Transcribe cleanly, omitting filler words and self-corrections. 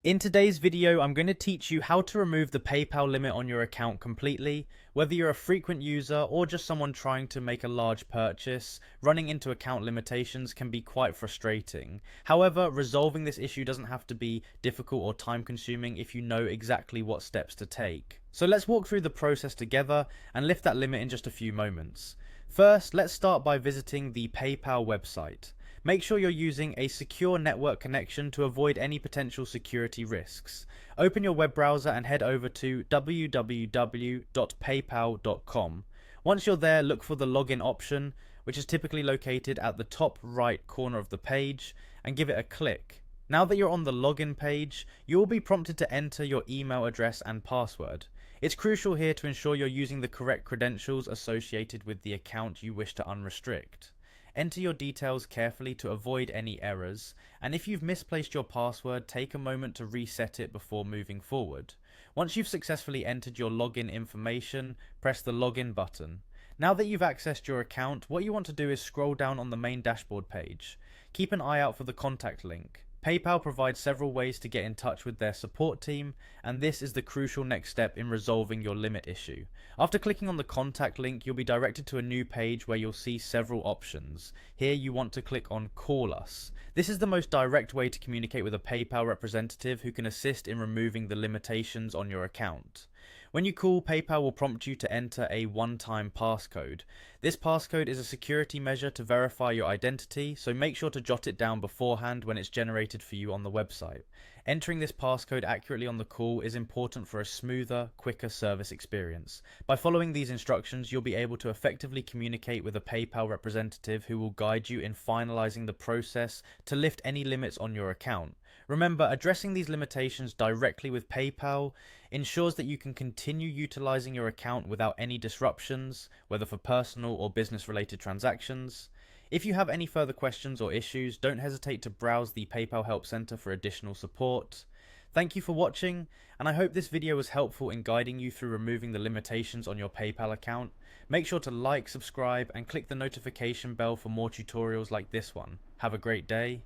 In today's video, I'm going to teach you how to remove the PayPal limit on your account completely. Whether you're a frequent user or just someone trying to make a large purchase, running into account limitations can be quite frustrating. However, resolving this issue doesn't have to be difficult or time consuming if you know exactly what steps to take. So let's walk through the process together and lift that limit in just a few moments. First, let's start by visiting the PayPal website. Make sure you're using a secure network connection to avoid any potential security risks. Open your web browser and head over to www.paypal.com. Once you're there, look for the login option, which is typically located at the top right corner of the page, and give it a click. Now that you're on the login page, you will be prompted to enter your email address and password. It's crucial here to ensure you're using the correct credentials associated with the account you wish to unrestrict. Enter your details carefully to avoid any errors, and if you've misplaced your password, take a moment to reset it before moving forward. Once you've successfully entered your login information, press the login button. Now that you've accessed your account, what you want to do is scroll down on the main dashboard page. Keep an eye out for the contact link. PayPal provides several ways to get in touch with their support team, and this is the crucial next step in resolving your limit issue. After clicking on the contact link, you'll be directed to a new page where you'll see several options. Here you want to click on Call Us. This is the most direct way to communicate with a PayPal representative who can assist in removing the limitations on your account. When you call, PayPal will prompt you to enter a one-time passcode. This passcode is a security measure to verify your identity, so make sure to jot it down beforehand when it's generated for you on the website. Entering this passcode accurately on the call is important for a smoother, quicker service experience. By following these instructions, you'll be able to effectively communicate with a PayPal representative who will guide you in finalizing the process to lift any limits on your account. Remember, addressing these limitations directly with PayPal ensures that you can continue utilizing your account without any disruptions, whether for personal or business related transactions. If you have any further questions or issues, don't hesitate to browse the PayPal Help Center for additional support. Thank you for watching, and I hope this video was helpful in guiding you through removing the limitations on your PayPal account. Make sure to like, subscribe, and click the notification bell for more tutorials like this one. Have a great day.